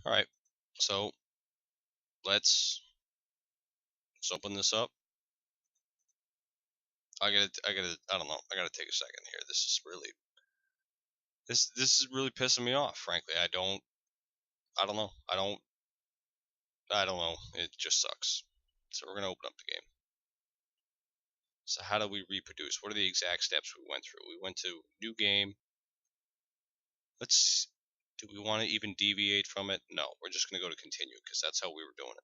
All right, so let's open this up. I don't know. I gotta take a second here. This is really pissing me off. Frankly, I don't know. I don't know. It just sucks. So we're gonna open up the game. So how do we reproduce? What are the exact steps we went through? We went to new game. Do we want to even deviate from it? No, we're just gonna go to continue because that's how we were doing it.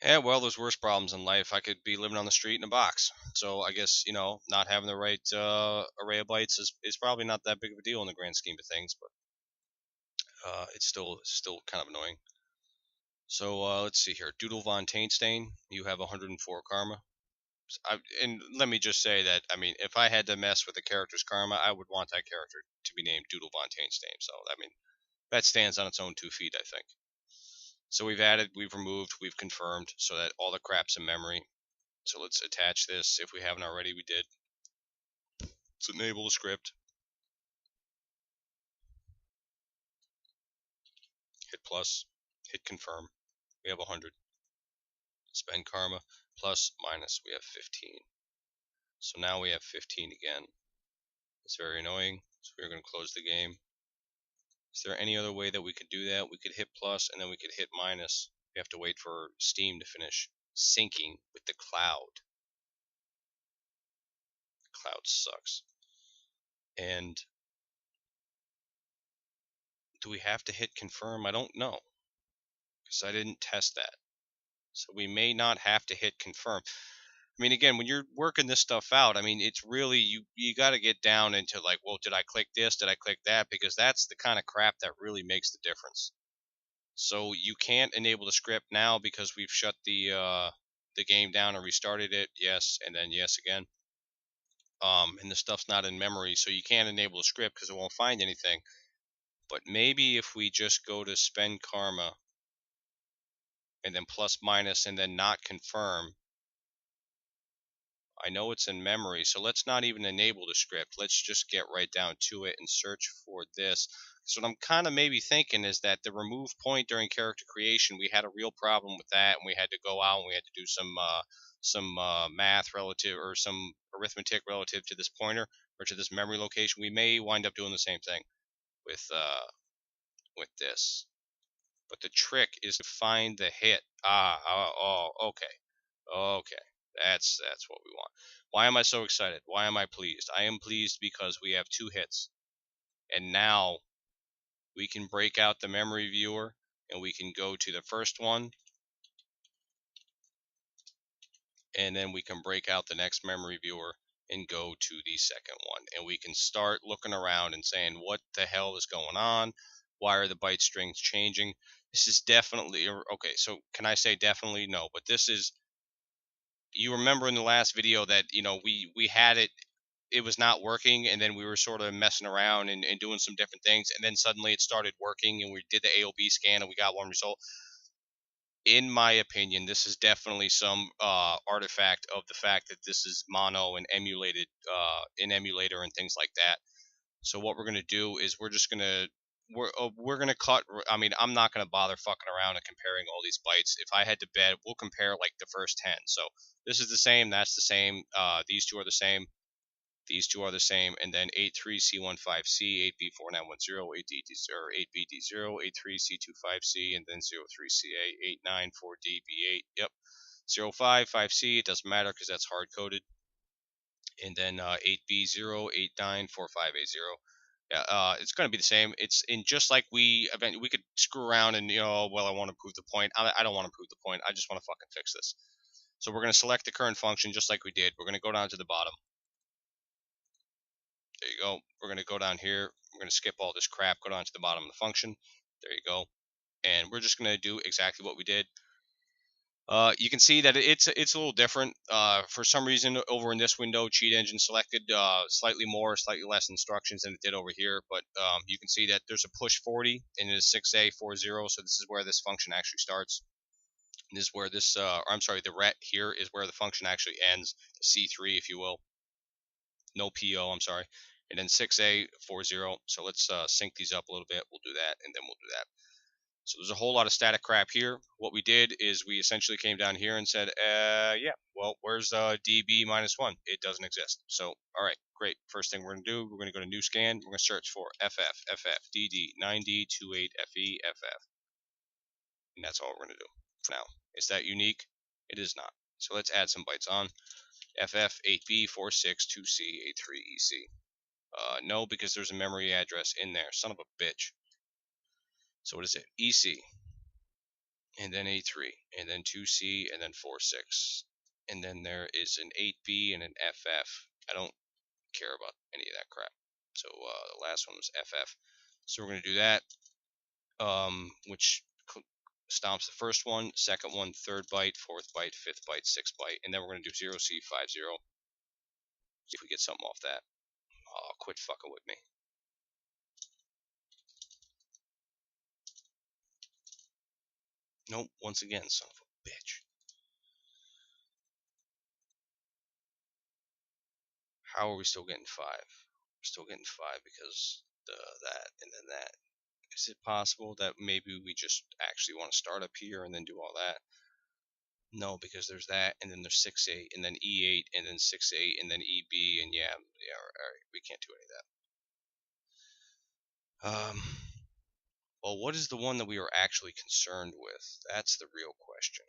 Yeah, well, there's worse problems in life. I could be living on the street in a box. So I guess, not having the right array of bytes is probably not that big of a deal in the grand scheme of things, but it's still kind of annoying. So let's see here. Doodle von Tainstein, you have 104 karma. And let me just say that, I mean, if I had to mess with a character's karma, I would want that character to be named Doodle von Tainstein. So, I mean, that stands on its own 2 feet, I think. So we've added, we've removed, we've confirmed so that all the crap's in memory. So let's attach this. If we haven't already, we did. Let's enable the script. Hit plus. Hit confirm. We have 100. Spend karma. Plus, minus. We have 15. So now we have 15 again. It's very annoying. So we're going to close the game. Is there any other way that we could do that? We could hit plus and then we could hit minus. We have to wait for Steam to finish syncing with the cloud. The cloud sucks. And do we have to hit confirm? I don't know, because I didn't test that. So we may not have to hit confirm. I mean, again, when you're working this stuff out, I mean, it's really, you got to get down into like, well, did I click this? Did I click that? Because that's the kind of crap that really makes the difference. So you can't enable the script now because we've shut the game down and restarted it. Yes, and then yes again. And the stuff's not in memory, so you can't enable the script because it won't find anything. But maybe if we just go to spend karma and then plus minus and then not confirm, I know it's in memory, so let's not even enable the script. Let's just get right down to it and search for this. So what I'm kind of maybe thinking is that the remove point during character creation, we had a real problem with that, and we had to go out and we had to do some math relative or some arithmetic relative to this pointer or to this memory location. We may wind up doing the same thing with this. But the trick is to find the hit. Okay. Okay. That's what we want. Why am I so excited? Why am I pleased? I am pleased because we have 2 hits. And now we can break out the memory viewer and we can go to the first one and then we can break out the next memory viewer and go to the second one. And we can start looking around and saying, what the hell is going on? Why are the byte strings changing? This is definitely, okay, so can I say definitely? No, but this is, you remember in the last video that, we had it was not working, and then we were sort of messing around and doing some different things, and then suddenly it started working, and we did the AOB scan, and we got one result. In my opinion, this is definitely some artifact of the fact that this is mono and emulated in emulator and things like that. So what we're gonna do is we're gonna cut. I mean, I'm not gonna bother fucking around and comparing all these bytes. If I had to bet, we'll compare like the first 10. So this is the same. That's the same. These two are the same. These two are the same, and then 83C15C, 8B4910, 8BD0, 83C25C, and then 03CA, 894DB8. Yep, 055C. It doesn't matter because that's hard coded, and then 8B0, 8945A0. Yeah, it's going to be the same. It's in just like we could screw around and well, I want to prove the point. I don't want to prove the point. I just want to fucking fix this. So we're going to select the current function just like we did. We're going to go down to the bottom. There you go. We're going to go down here. We're going to skip all this crap, go down to the bottom of the function. There you go. And we're just going to do exactly what we did. You can see that it's a little different. For some reason, over in this window, Cheat Engine selected slightly more, slightly less instructions than it did over here. But you can see that there's a push 40 and it is 6A40. So this is where this function actually starts. This is where this, I'm sorry, the ret here is where the function actually ends, C3, if you will. No PO, I'm sorry. And then 6A, 40. So let's sync these up a little bit. We'll do that, and then we'll do that. So there's a whole lot of static crap here. What we did is we essentially came down here and said, yeah, well, where's DB -1? It doesn't exist. So, all right, great. First thing we're going to do, we're going to go to new scan. We're going to search for FF, DD, 9D28, FE, FF. And that's all we're going to do for now. Is that unique? It is not. So let's add some bytes on. FF, 8B, 462C, 83EC. No, because there's a memory address in there. Son of a bitch. So what is it? EC. And then A3, and then 2C, and then 46. And then there is an 8B and an FF. I don't care about any of that crap. So the last one was FF. So we're going to do that, which stomps the first one, second one, third byte, fourth byte, fifth byte, sixth byte, and then we're going to do 0C50. See if we get something off that. Oh, quit fucking with me. Nope, once again, son of a bitch. How are we still getting 5? We're still getting 5 because that and then that. Is it possible that maybe we just actually want to start up here and then do all that? No, because there's that, and then there's 6-8, and then E8, and then 6-8, and then EB, and yeah, all right, we can't do any of that. Well, what is the one that we are actually concerned with? That's the real question.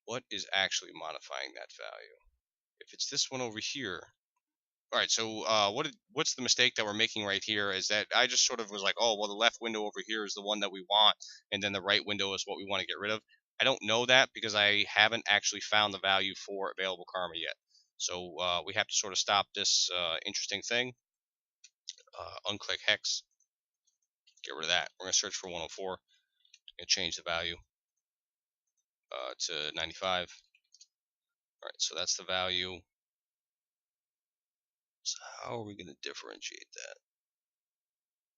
What is actually modifying that value? If it's this one over here, all right, so what's the mistake that we're making right here is that I just sort of was like, oh, well, the left window over here is the one that we want, and then the right window is what we want to get rid of. I don't know that because I haven't actually found the value for available karma yet. So we have to sort of stop this interesting thing. Unclick hex, get rid of that. We're going to search for 104. Going to change the value to 95. All right, so that's the value. So how are we going to differentiate that?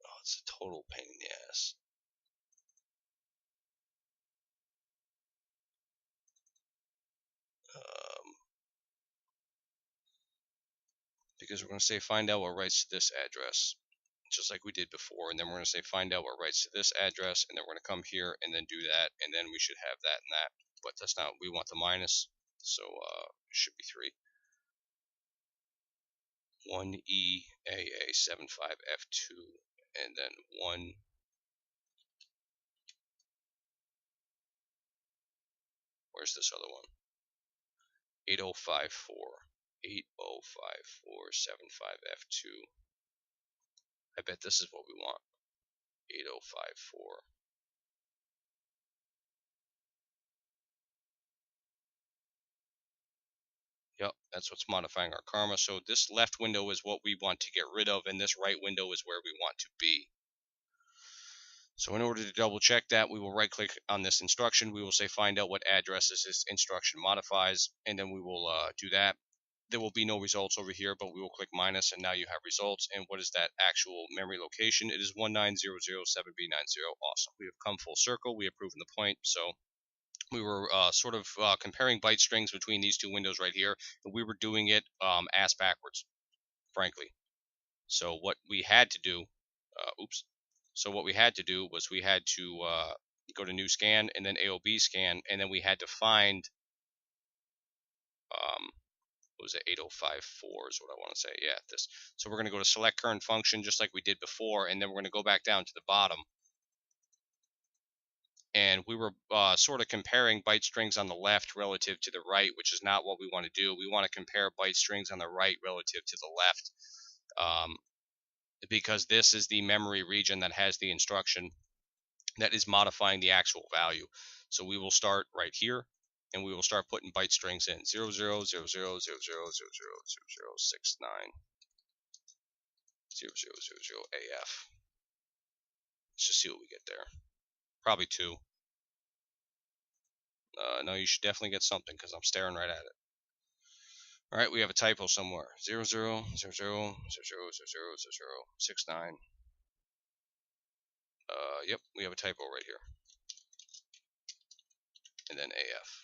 Oh, it's a total pain in the ass. Because we're going to say find out what writes to this address, just like we did before, and then we're going to say find out what writes to this address, and then we're going to come here and then do that, and then we should have that and that. But that's not, we want the minus, so it should be 3. 1EAA75F2, and then 1. Where's this other one? 8054. 805475F2. I bet this is what we want. 8054. Yep, that's what's modifying our karma. So this left window is what we want to get rid of, and this right window is where we want to be. So in order to double check that, we will right click on this instruction. We will say find out what addresses this instruction modifies, and then we will do that. There will be no results over here, but we will click minus, and now you have results. And what is that actual memory location? It is 19007B90. Awesome. We have come full circle. We have proven the point. So we were sort of comparing byte strings between these two windows right here, and we were doing it ass backwards, frankly. So what we had to do, So what we had to do was we had to go to new scan and then AOB scan, and then we had to find what was it, 8054 is what I want to say. Yeah, this. So we're going to go to select current function just like we did before, and then we're going to go back down to the bottom. And we were sort of comparing byte strings on the left relative to the right, which is not what we want to do. We want to compare byte strings on the right relative to the left, because this is the memory region that has the instruction that is modifying the actual value. So we will start right here, and we will start putting byte strings in 000000000069 0000AF. Let's just see what we get there. Probably 2. No, you should definitely get something because I'm staring right at it. All right, we have a typo somewhere. 0000000069. Yep, we have a typo right here. and then AF.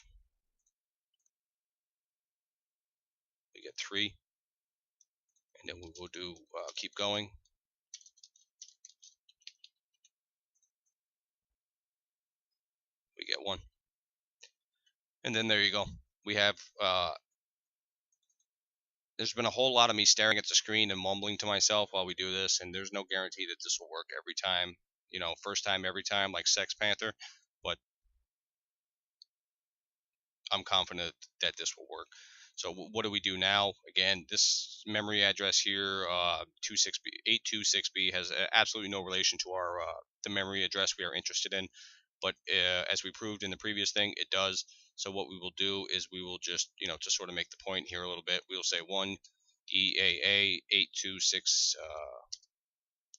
We get 3, and then we will do keep going. We get 1, and then there you go. We have there's been a whole lot of me staring at the screen and mumbling to myself while we do this, and there's no guarantee that this will work every time, first time every time like Sex Panther, but I'm confident that this will work. So what do we do now? Again, this memory address here, 826B, has absolutely no relation to our the memory address we are interested in. But as we proved in the previous thing, it does. So what we will do is we will just, to sort of make the point here a little bit, we will say 1 EAA 826,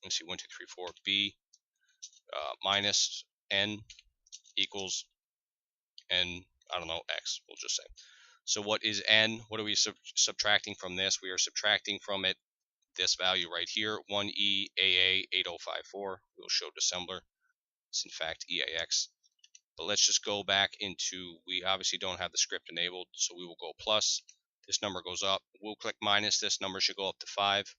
let's see, 1, 2, 3, 4, B minus N equals N, I don't know, X, we'll just say. So what is N? What are we subtracting from this? We are subtracting from it this value right here, 1EAA 8054. We'll show dissembler. It's in fact EAX. But let's just go back into, we obviously don't have the script enabled, so we will go plus. This number goes up. We'll click minus. This number should go up to 5.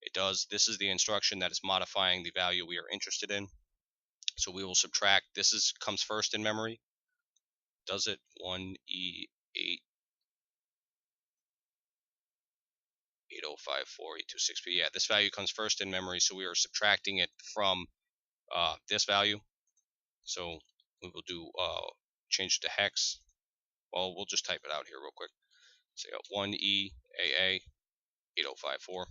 It does. This is the instruction that is modifying the value we are interested in. So we will subtract. This comes first in memory. Does it? 1E8 8054 826B. Yeah, this value comes first in memory, so we are subtracting it from this value. So we will do change it to hex. Well, we'll just type it out here real quick. Say 1EAA 8054.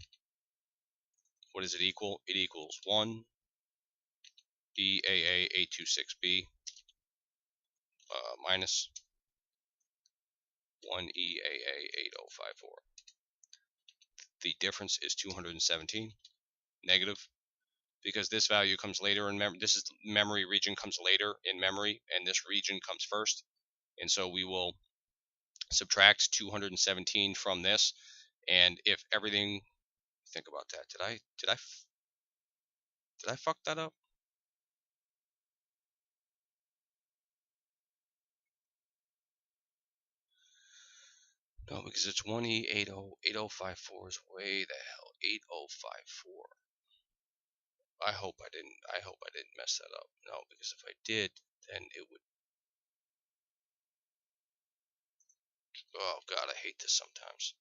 What does it equal? It equals 1 EAA 826B minus 1 EAA 8054. The difference is 217 negative, because this value comes later in memory. This is memory region comes later in memory, and this region comes first. And so we will subtract 217 from this. And if everything, think about that. Did I fuck that up? No, because it's 1E80 8054 is way the hell 8054. I hope I didn't mess that up. No, because if I did, then it would. Oh god, I hate this sometimes.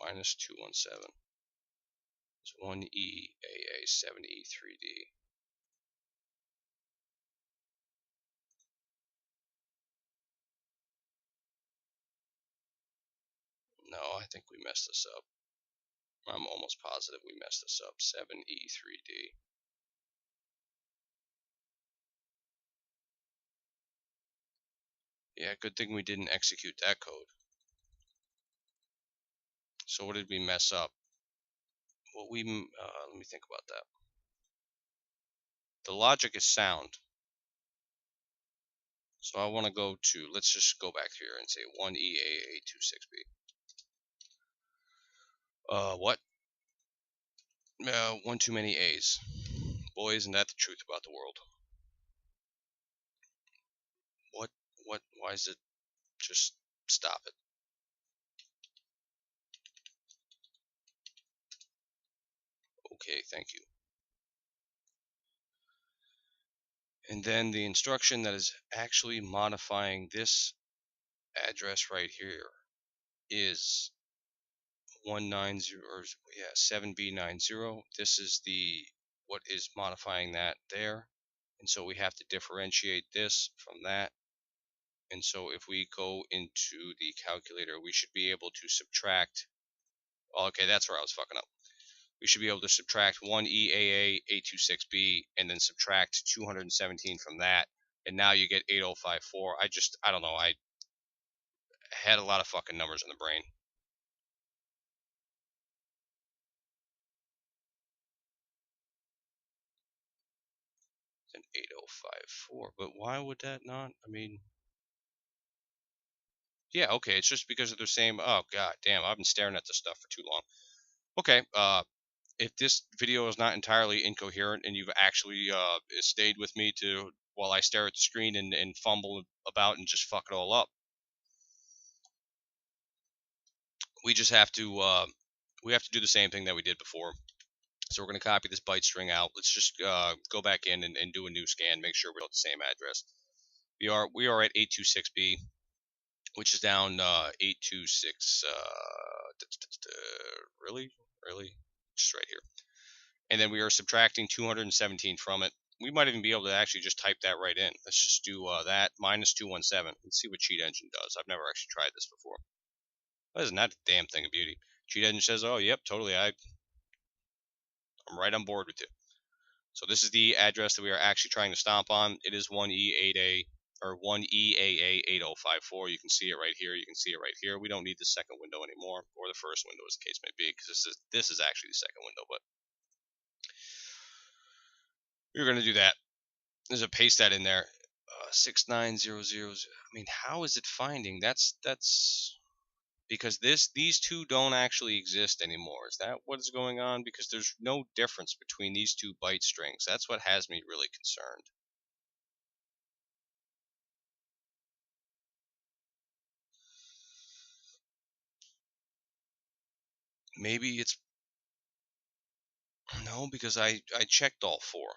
Minus 217 is 1EAA 7E3D. No, I think we messed this up. I'm almost positive we messed this up. 7E3D. Yeah, good thing we didn't execute that code. So what did we mess up? Well, let me think about that. The logic is sound. So I want to go to, let's just go back here and say 1EAA26B. What? One too many A's. Boy, isn't that the truth about the world. What, why is it, just stop it. Okay, thank you. And then the instruction that is actually modifying this address right here is 190, or yeah, 7B90. This is what is modifying that there. And so we have to differentiate this from that. And so if we go into the calculator, we should be able to subtract. Okay, that's where I was fucking up. We should be able to subtract 1 EAA 826B and then subtract 217 from that. And now you get 8054. I don't know. I had a lot of fucking numbers in the brain. Then 8054. But why would that not? I mean, Yeah, okay, it's just because of their same. Oh god damn, I've been staring at this stuff for too long. Okay, if this video is not entirely incoherent and you've actually stayed with me to while I stare at the screen and fumble about and just fuck it all up, we just have to do the same thing that we did before. So we're going to copy this byte string out. Let's just go back in and do a new scan, make sure we're at the same address. We are at 826B, which is down 826. Really, really, just right here. And then we are subtracting 217 from it. We might even be able to actually just type that right in. Let's just do that minus 217. Let's see what Cheat Engine does. I've never actually tried this before. That is not a damn thing of beauty. Cheat Engine says, "Oh, yep, totally. I'm right on board with you." So this is the address that we are actually trying to stomp on. It is 1E8A or 1EAA8054. You can see it right here. You can see it right here. We don't need the second window anymore, or the first window, as the case may be, because this is actually the second window. But we're going to do that. There's a paste that in there. 69000. I mean, how is it finding? That's because these two don't actually exist anymore. Is that what is going on? Because there's no difference between these two byte strings. That's what has me really concerned. Maybe it's no, because I checked all four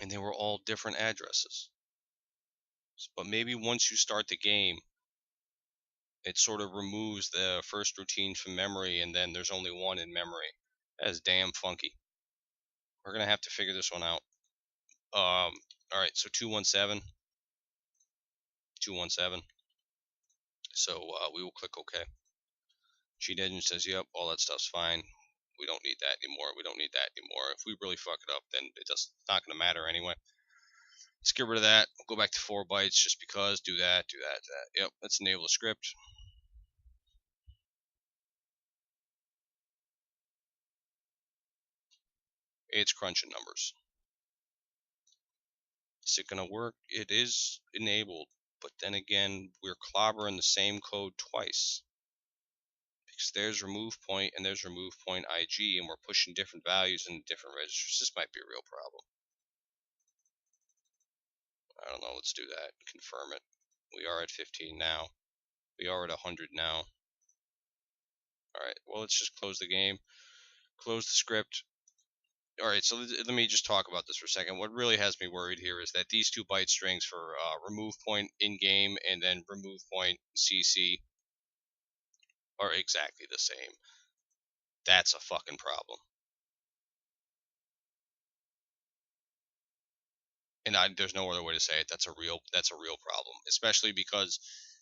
and they were all different addresses. But maybe once you start the game, it sort of removes the first routine from memory and then there's only one in memory. That is damn funky. We're gonna have to figure this one out. All right, so 217, 217. So we will click OK. Cheat Engine says, yep, all that stuff's fine. We don't need that anymore. We don't need that anymore. If we really fuck it up, then it's not going to matter anyway. Let's get rid of that. We'll go back to 4 bytes just because. Do that, do that, do that. Yep, let's enable the script. It's crunching numbers. Is it going to work? It is enabled, but then again, we're clobbering the same code twice. Because there's remove point and there's remove point IG, and we're pushing different values in different registers. This might be a real problem. I don't know. Let's do that. Confirm it. We are at 15 now. We are at 100 now. All right. Well, let's just close the game. Close the script. All right. So let me just talk about this for a second. What really has me worried here is that these two byte strings for remove point in game and then remove point CC are exactly the same. That's a fucking problem. And there's no other way to say it. That's a real problem, especially because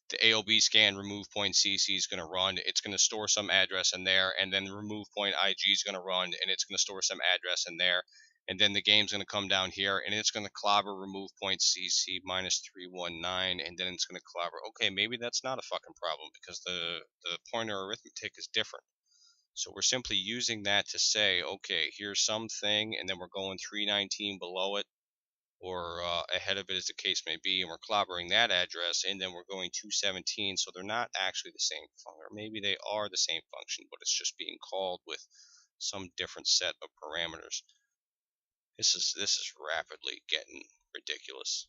the AOB scan remove point CC is going to run. It's going to store some address in there, and then remove point IG is going to run, and it's going to store some address in there, and then the game's going to come down here, and it's going to clobber remove point CC minus 319, and then it's going to clobber. Okay, maybe that's not a fucking problem because the pointer arithmetic is different. So we're simply using that to say, okay, here's something, and then we're going 319 below it or ahead of it as the case may be, and we're clobbering that address, and then we're going 217, so they're not actually the same function, or maybe they are the same function, but it's just being called with some different set of parameters. This is rapidly getting ridiculous.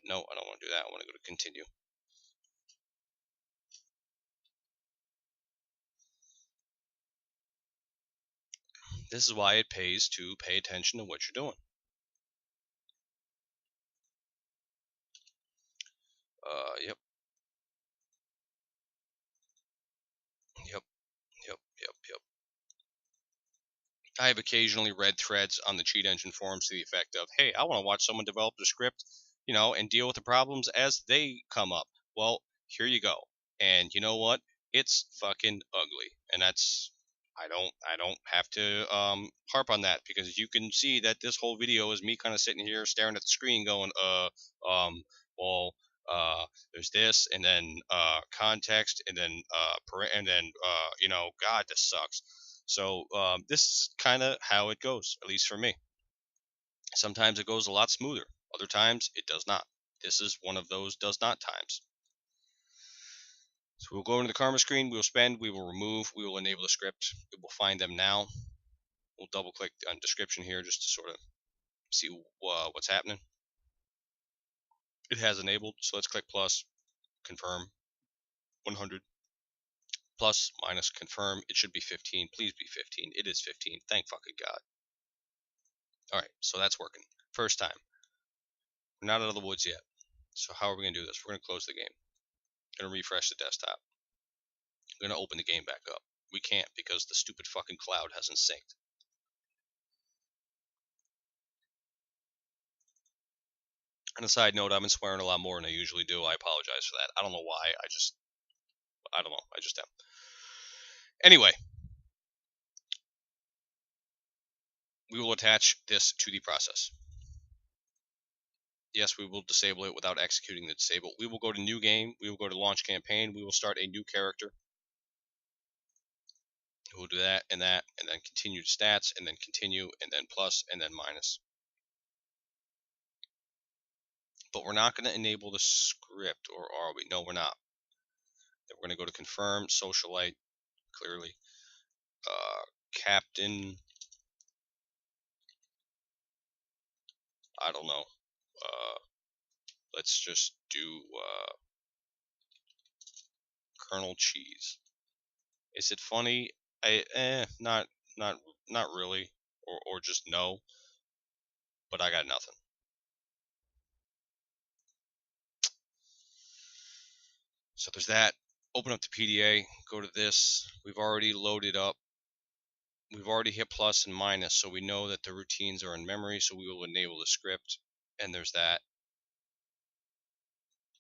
No, I don't want to do that. I want to go to continue. This is why it pays to pay attention to what you're doing. Yep, yep, yep, yep, yep. I have occasionally read threads on the Cheat Engine forums to the effect of, hey, I want to watch someone develop the script, and deal with the problems as they come up. Well, here you go. And you know what? It's fucking ugly. And I don't have to harp on that because you can see that this whole video is me kind of sitting here staring at the screen going, um, well, there's this, and then context, and then God, this sucks. So this is kind of how it goes, at least for me. Sometimes it goes a lot smoother. Other times it does not. This is one of those does not times. So we'll go into the karma screen, we will spend, we will remove, we will enable the script. It will find them now. We'll double click on description here just to sort of see what's happening. It has enabled, so let's click plus, confirm, 100, plus, minus, confirm. It should be 15. Please be 15. It is 15. Thank fucking God. All right, so that's working. First time. We're not out of the woods yet. So how are we going to do this? We're going to close the game. Going to refresh the desktop. I'm going to open the game back up. We can't because the stupid fucking cloud hasn't synced. On a side note, I've been swearing a lot more than I usually do. I apologize for that. I don't know why. I don't know. I just am. Anyway, we will attach this to the process. Yes, we will disable it without executing the disable. We will go to new game. We will go to launch campaign. We will start a new character. We'll do that, and then continue to stats, and then continue, and then plus, and then minus. But we're not going to enable the script, or are we? No, we're not. Then we're going to go to confirm, socialite, clearly. Captain, I don't know. Let's just do Colonel Cheese. Is it funny? Not not really, or just no. But I got nothing. So there's that. Open up the PDA. Go to this. We've already loaded up. We've already hit plus and minus, so we know that the routines are in memory. So we will enable the script, and there's that.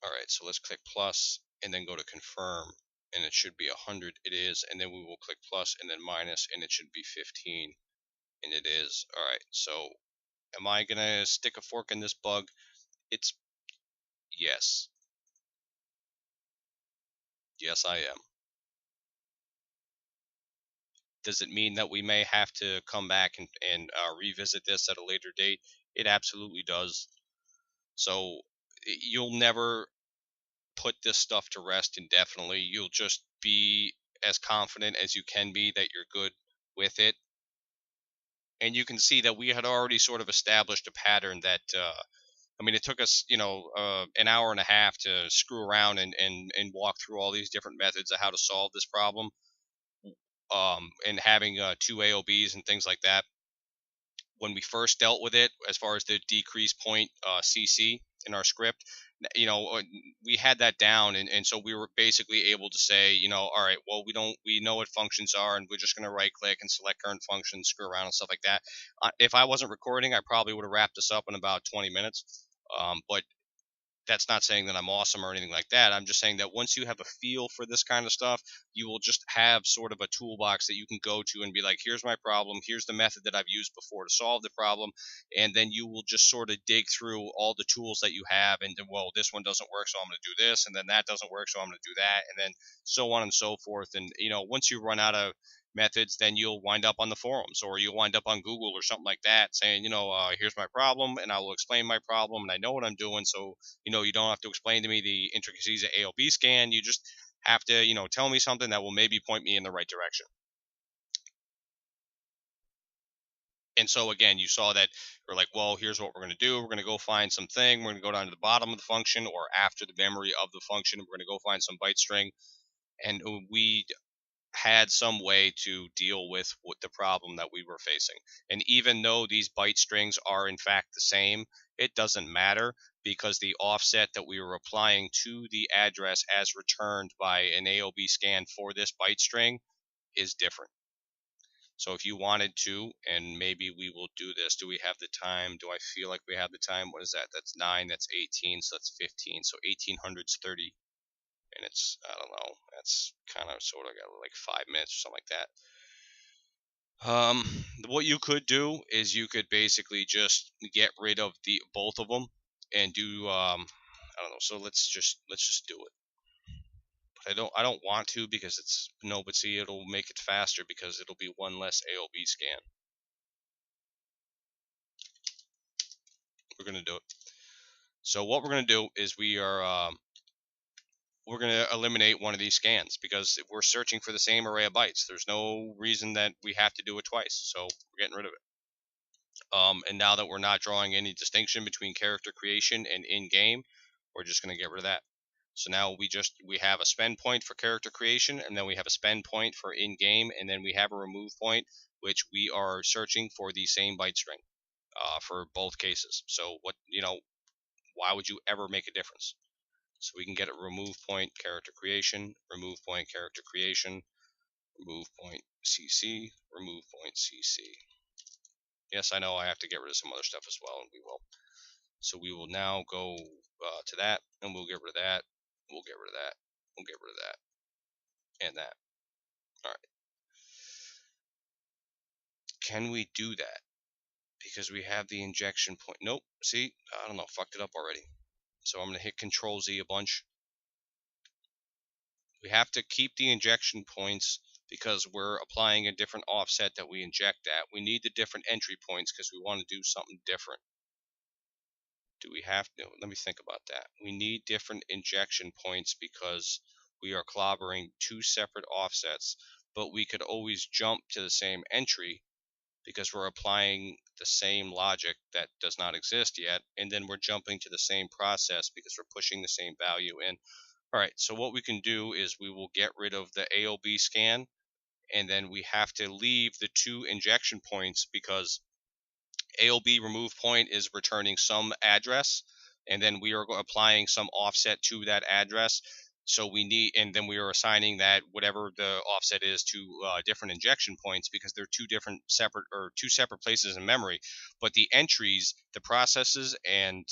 All right. So let's click plus, and then go to confirm, and it should be 100. It is, and then we will click plus and then minus, and it should be 15. And it is. All right, so am I going to stick a fork in this bug? It's yes. Yes, I am. Does it mean that we may have to come back and revisit this at a later date? It absolutely does. So you'll never put this stuff to rest indefinitely. You'll just be as confident as you can be that you're good with it. And you can see that we had already sort of established a pattern that I mean, it took us, an hour and a half to screw around and walk through all these different methods of how to solve this problem, and having two AOBs and things like that. When we first dealt with it, as far as the decrease point CC in our script, we had that down, and so we were basically able to say, all right, well, we know what functions are, and we're just going to right click and select current function, screw around and stuff like that. If I wasn't recording, I probably would have wrapped this up in about 20 minutes. But that's not saying that I'm awesome or anything like that. I'm just saying that once you have a feel for this kind of stuff, you will just have sort of a toolbox that you can go to and be like, here's my problem, here's the method that I've used before to solve the problem, and then you will just sort of dig through all the tools that you have, and then, well, this one doesn't work, so I'm going to do this, and then that doesn't work, so I'm going to do that, and then so on and so forth. And once you run out of methods, then you'll wind up on the forums, or you'll wind up on Google or something like that saying, here's my problem, and I will explain my problem, and I know what I'm doing. So you don't have to explain to me the intricacies of AOB scan. You just have to, tell me something that will maybe point me in the right direction. And so again, you saw that we're like, well, here's what we're going to do. We're going to go find something. We're going to go down to the bottom of the function or after the memory of the function. We're going to go find some byte string. And we had some way to deal with what the problem that we were facing. And even though these byte strings are in fact the same, it doesn't matter because the offset that we were applying to the address as returned by an AOB scan for this byte string is different. So if you wanted to, and maybe we will do this, do we have the time? Do I feel like we have the time? What is that? That's 9, that's 18, so that's 15. So 1800's 30 minutes. I don't know. That's kind of sort of got like 5 minutes or something like that. What you could do is you could basically just get rid of the both of them and do I don't know. So let's just do it. But I don't want to because it's no. But see, it'll make it faster because it'll be one less AOB scan. We're gonna do it. So what we're gonna do is we are we're going to eliminate one of these scans because we're searching for the same array of bytes. There's no reason that we have to do it twice, so we're getting rid of it. And now that we're not drawing any distinction between character creation and in-game, we're just going to get rid of that. So now we have a spend point for character creation, and then we have a spend point for in-game, and then we have a remove point, which we are searching for the same byte string for both cases. So why would you ever make a difference? So we can get a remove point character creation, remove point character creation, remove point CC, remove point CC. Yes, I know I have to get rid of some other stuff as well, and we will. So we will now go to that, and we'll get rid of that. We'll get rid of that. We'll get rid of that. And that. All right. Can we do that? Because we have the injection point. Nope. See? I don't know. Fucked it up already. So I'm going to hit Control Z a bunch. We have to keep the injection points because we're applying a different offset that we inject at. We need the different entry points because we want to do something different. Do we have to? Let me think about that. We need different injection points because we are clobbering two separate offsets, but we could always jump to the same entry because we're applying the same logic that does not exist yet, and then we're jumping to the same process because we're pushing the same value in. All right, so what we can do is we will get rid of the AOB scan, and then we have to leave the two injection points because AOB remove point is returning some address, and then we are applying some offset to that address. So we need, and then we are assigning that whatever the offset is to different injection points because they're two separate places in memory. But the entries, the processes, and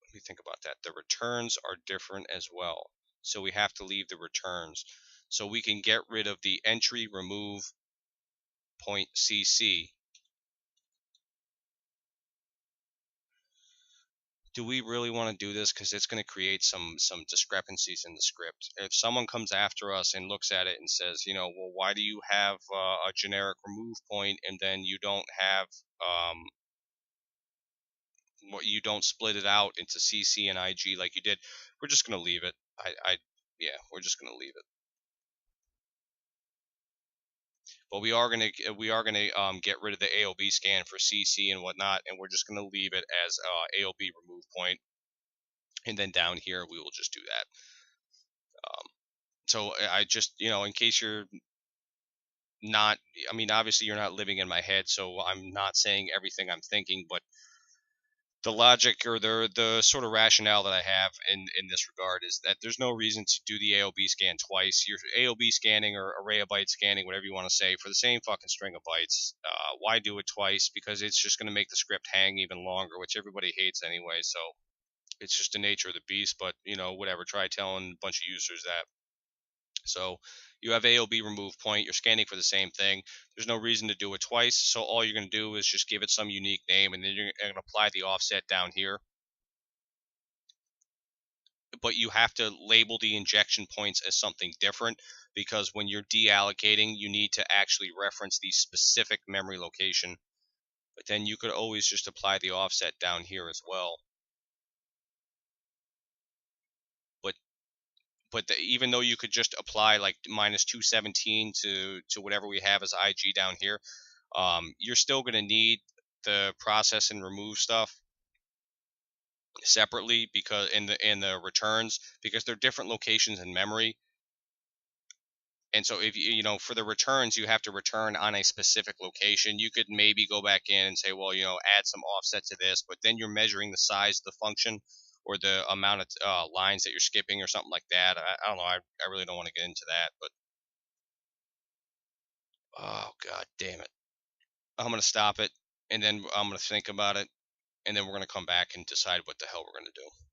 let me think about that. The returns are different as well. So we have to leave the returns. So we can get rid of the entry remove point CC. Do we really want to do this? Because it's going to create some discrepancies in the script. If someone comes after us and looks at it and says, well, why do you have a generic remove point and then you don't have what you don't split it out into CC and IG like you did? We're just going to leave it. Yeah, we're just going to leave it. But we are gonna get rid of the AOB scan for CC and whatnot, and we're just gonna leave it as AOB remove point, and then down here we will just do that. So I just in case you're not, I mean, obviously you're not living in my head, so I'm not saying everything I'm thinking, but the logic or the sort of rationale that I have in this regard is that there's no reason to do the AOB scan twice. You're AOB scanning or array of byte scanning, whatever you want to say, for the same fucking string of bytes. Why do it twice? Because it's just going to make the script hang even longer, which everybody hates anyway. So it's just the nature of the beast. But whatever. Try telling a bunch of users that. So you have AOB remove point. You're scanning for the same thing. There's no reason to do it twice. So all you're going to do is just give it some unique name, and then you're going to apply the offset down here. But you have to label the injection points as something different because when you're deallocating, you need to actually reference the specific memory location. But then you could always just apply the offset down here as well. But even though you could just apply like minus 217 to whatever we have as IG down here, you're still going to need the process and remove stuff separately because in the returns because they're different locations in memory. And so if for the returns, you have to return on a specific location. You could maybe go back in and say, well, add some offset to this, but then you're measuring the size of the function or the amount of lines that you're skipping or something like that. I don't know. I really don't want to get into that, but oh god damn it. I'm gonna stop it and then I'm gonna think about it and then we're gonna come back and decide what the hell we're gonna do.